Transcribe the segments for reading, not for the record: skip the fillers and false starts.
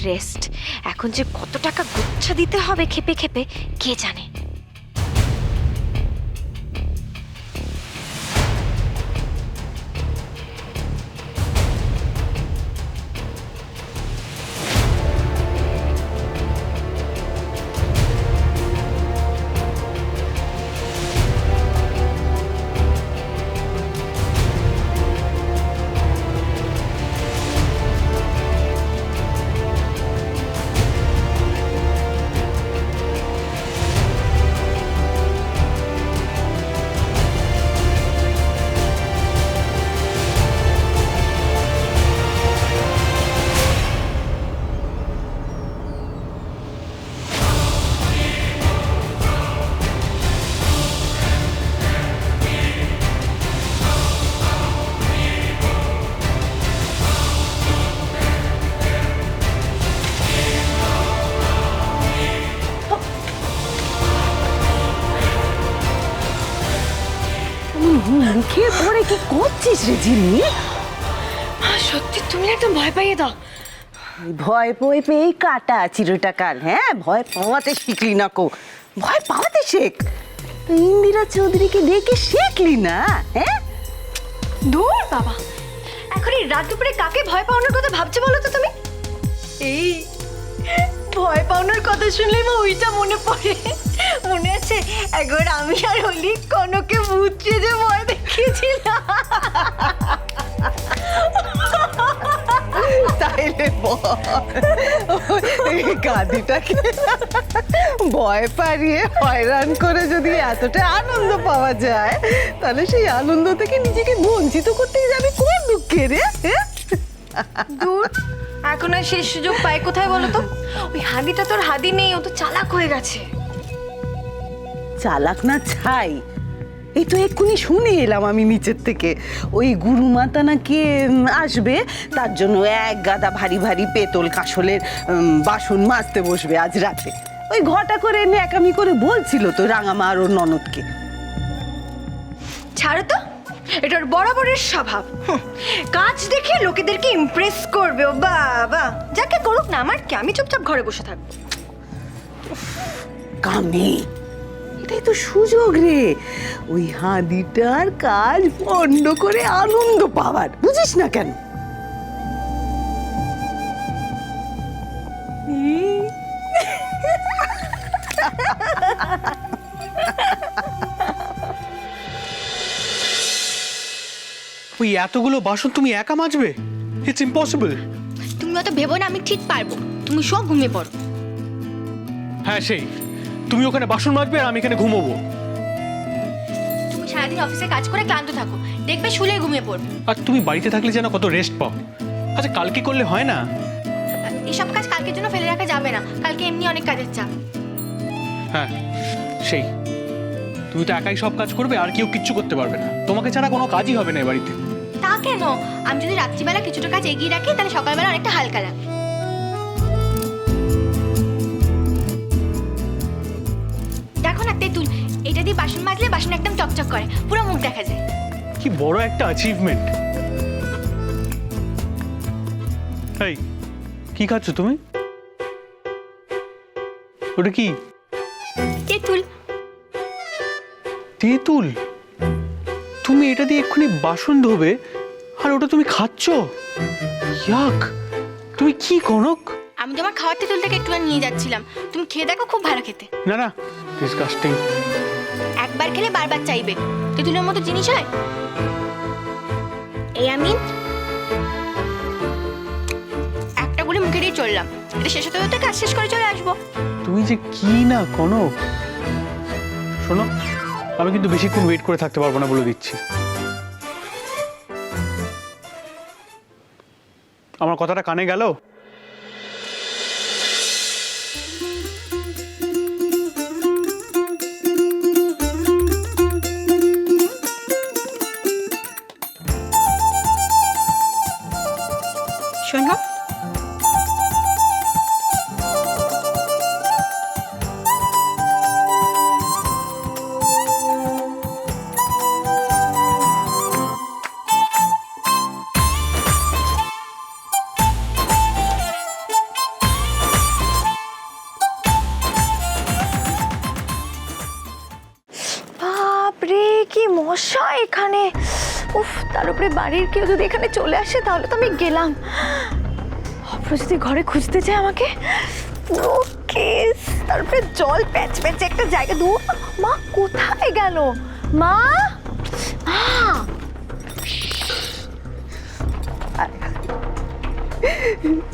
Rest. এখন যে কত টাকা গুচ্ছা দিতে হবে খেপে খেপে কে জানে। মুখে পড়ে কি করছিস রে জিনি? সত্যি তুমি একদম ভয় পাইয়ে দাও। ভয় পয়ে পেয়েই কাটা চিরটা কাল। হ্যাঁ, ভয় পাওয়াতে শিখলি না কো, ভয় পাওয়াতে শেখ। ইন্দিরা চৌধুরীকে ডেকে শেখলি না? হ্যাঁ, দূর বাবা, এখন এই রাত দুপুরে কাকে ভয় পাওয়ানোর কথা ভাবছো বলো তো তুমি? এই ভয় পাওয়ানোর কথা শুনলেই মা ওইটা মনে পড়ে। মনে আছে একবার আমি আর হলি কনকে বুঝছে যে ভয় দেখিয়েছিলাম। তাইলে গাদিটাকে ভয় পারিয়ে হয়রান করে যদি এতটা আনন্দ পাওয়া যায়, তাহলে সেই আনন্দ থেকে নিজেকে বঞ্চিত করতে যাবি কোন দুঃখে রে? দূর, এখন আর শেষ সুযোগ পায় কোথায় বলো তো? ওই হাদিটা তোর হাদি নেই, ও তো চালাক হয়ে গেছে। চালাক না ছাই, এই তো এক্ষুনি শুনে এলাম আমি নিচের থেকে। ওই গুরুমাতা নাকি আসবে, তার জন্য এক গাদা ভারী ভারী পেতল কাশলের বাসন মাজতে বসবে আজ রাতে। ওই ঘটা করে ন্যাকামি করে বলছিল তো রাঙামা আর ওর ননদকে। ছাড়ো তো, এটার বরাবরের স্বভাব। কাজ দেখে লোকেদেরকে ইমপ্রেস করবে। ও বাবা, যাকে করুক না, আমার কি, আমি চুপচাপ ঘরে বসে থাকবো। কামে, এটাই তো সুযোগ রে, ওই হাঁদিটার কাজ বন্ধ করে আনন্দ পাওয়ার, বুঝিস না কেন? ওই এতগুলো বাসন তুমি একা মাজবে? It's impossible. তুমি অত ভেবো না, আমি ঠিক পারবো। তুমি সব ঘুমিয়ে পড়ো। হ্যাঁ, সেই তুমি ওখানে বাসন মাজবে আর আমি এখানে ঘুমোবো। তুমি সারাদিন অফিসে কাজ করে ক্লান্ত থাকো, দেখবে শুলে ঘুমিয়ে পড়বে। আর তুমি বাড়িতে থাকলে যেন কত রেস্ট পাও। আচ্ছা, কালকে করলে হয় না? এসব কাজ কালকের জন্য ফেলে রাখা যাবে না, কালকে এমনি অনেক কাজের চাপ। হ্যাঁ, সেই তুমি তো একাই সব কাজ করবে, আর কেউ কিচ্ছু করতে পারবে না। তোমাকে ছাড়া কোনো কাজই হবে না এ বাড়িতে। তা কেন? আমি যদি রাত্রিবেলা কিছুটা কাজ এগিয়ে রাখি, তাহলে সকালবেলা অনেকটা হালকা লাগে। দেখো না তেঁতুল, এটা দিয়ে বাসন মাজলে বাসন একদম চকচক করে, পুরো মুখ দেখা যায়। কি বড় একটা অ্যাচিভমেন্ট। এই, কি খাচ্ছ তুমি? ওটা কি? তেঁতুল। তেঁতুল? তুমি এটা দিয়ে এক্ষুনি বাসন ধোবে আর ওটা তুমি খাচ্ছ? ইয়াক, তুমি কি কনক? আমি তোমার খাওয়ার তেঁতুল থেকে একটু নিয়ে যাচ্ছিলাম, তুমি খেয়ে দেখো, খুব ভালো খেতে। না না, ডিসগাস্টিং। একবার খেলে বারবার চাইবে, তেঁতুলের মতো জিনিস হয়। এই আমি একটা গুলি মুখে দিয়ে চললাম, এটা শেষ হতে হতে কাজ শেষ করে চলে আসবো। তুমি যে কি না কনক। শোনো, আমি কিন্তু বেশিক্ষণ ওয়েট করে থাকতে পারবো না বলে দিচ্ছি। আমার কথাটা কানে গেল? শোনো, সমস্যা এখানে? উফ, তার উপরে বাড়ির কেউ যদি এখানে চলে আসে তাহলে তো আমি গেলাম। অপর যদি ঘরে খুঁজতে চায় আমাকে, পুরো কেস। তারপরে জল প্যাচ প্যাচ একটা জায়গা। দূর, মা কোথায় গেল? মা, মা,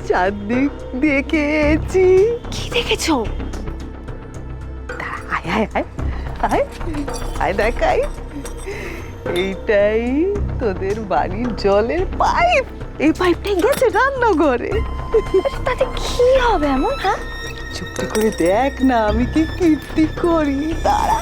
চারদিক দেখেছি। কি দেখেছো? আয় আয় আয় আয় আয় দেখাই। এইটাই তোদের বাড়ির জলের পাইপ। এই পাইপটাই গেছে রান্নাঘরে। তাতে কি হবে এমন? হ্যাঁ, চুপটি করে দেখ না আমি কি কীর্তি করি। দাঁড়া।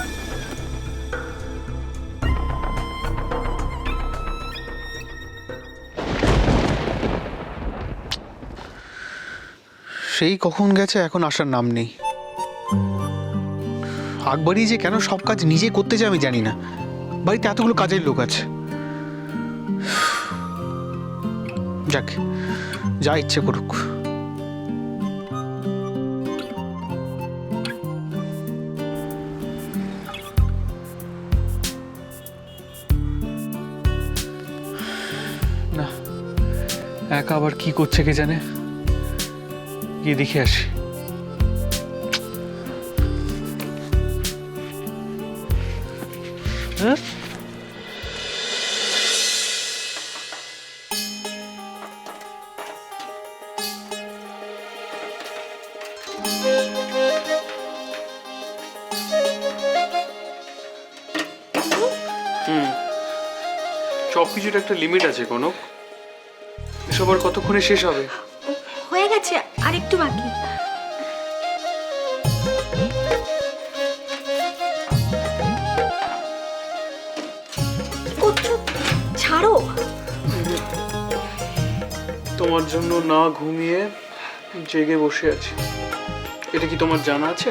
সেই কখন গেছে, এখন আসার নাম নেই। আকবরই যে কেন সব কাজ নিজে করতে চায় আমি জানি না। বাড়িতে এতগুলো কাজের লোক আছে। যাক, যা ইচ্ছে করুক। না, একা আবার কি করছে কে জানে। গিয়ে দেখে আসি। হ্যাঁ, সবকিছুর একটা লিমিট আছে কোনো। এসব আর কতক্ষণে শেষ হবে? হয়ে গেছে, আর একটু বাকি। করছো, ছাড়ো। তোমার জন্য না ঘুমিয়ে জেগে বসে আছি। এটা কি তোমার জানা আছে?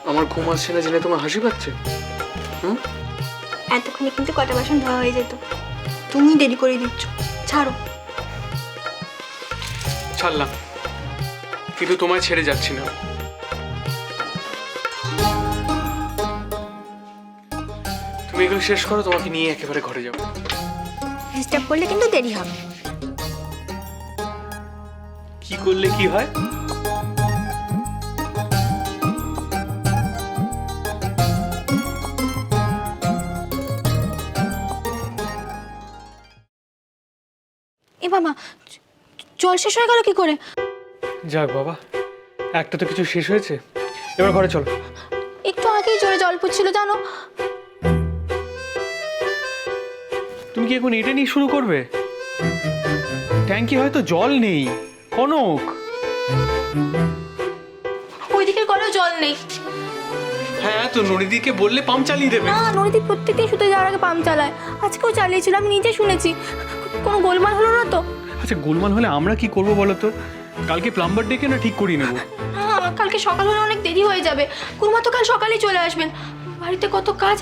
আমার ঘুম আসছে না জেনে তোমার হাসি পাচ্ছে? এতক্ষণে কিন্তু কটা বাসন ধোয়া হয়ে যেত। তুমি দেরি করে দিচ্ছ, ছাড়ো। ছাড়লাম, কিন্তু তোমায় ছেড়ে যাচ্ছি না। তুমি এগুলো শেষ করো, তোমাকে নিয়ে একেবারে ঘরে যাবো। ডিস্টার্ব করলে কিন্তু দেরি হবে। কি করলে কি হয়? এ বাবা, জল শেষ হয়ে গেল কি করে? যাক বাবা, একটা তো কিছু শেষ হয়েছে। এবার ঘরে চলো। একটু আগেই জোরে জল পড়ছিল জানো। তুমি কি এখন এটা নিয়ে শুরু করবে? ট্যাঙ্কি হয়তো জল নেই কনক। ওইদিকের কলেও জল নেই। হ্যাঁ, তো ননিদিকে বললে পাম্প চালিয়ে দেবে। না, নদীতে প্রত্যেকদিন শুতে যাওয়ার আগে পাম্প চালায়। আজকেও চালিয়েছিল, আমি নিজে শুনেছি। কোনো গোলমাল হলো না তো? আচ্ছা, গোলমাল হলে আমরা কি করবো বলো তো? কালকে প্লাম্বার ডেকে না ঠিক করিয়ে নেবো। হ্যাঁ, কালকে সকাল হলে অনেক দেরি হয়ে যাবে। কুরমা তো কাল সকালেই চলে আসবেন। বাড়িতে কত কাজ,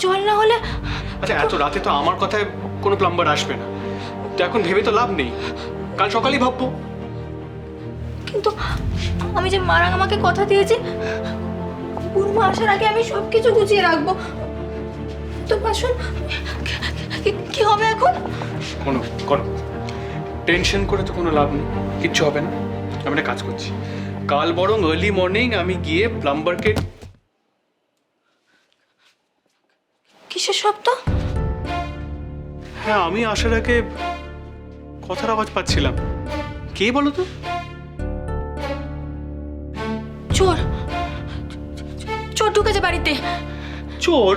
জল না হলে। আচ্ছা, এত রাতে তো আমার কথায় কোনো প্লাম্বার আসবে না। তো এখন ভেবে তো লাভ নেই, কাল সকালেই ভাববো। কিন্তু আমি যে আমাকে কথা দিয়েছি, কুরমা আসার আগে আমি সব কিছু গুছিয়ে রাখবো। তো বাসন কি হবে এখন? কোনো টেনশন করে তো কোনো লাভ নেই, কিচ্ছু হবে না। আমি একটা কাজ করছি, কাল বরং আর্লি মর্নিং আমি গিয়ে প্লাম্বারকে। কিসের শব্দ? হ্যাঁ, আমি আসার আগে কথার আওয়াজ পাচ্ছিলাম। কে বলো তো? চোর, চোর ঢুকেছে বাড়িতে। চোর?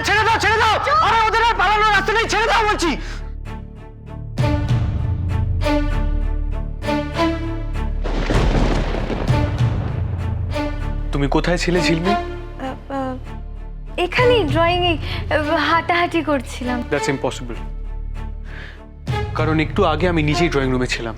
ছেড়ে দাও, ছেড়ে দাও। আরে ওদের আর পালানোর রাস্তা নেই, ছেড়ে দাও বলছি। তুমি কোথায় ছিলে ঝিলমিল? এখানেই ড্রয়িংয়ে হাঁটাহাঁটি করছিলাম। দ্যাটস ইম্পসিবল, কারণ একটু আগে আমি নিজেই ড্রয়িং রুমে ছিলাম।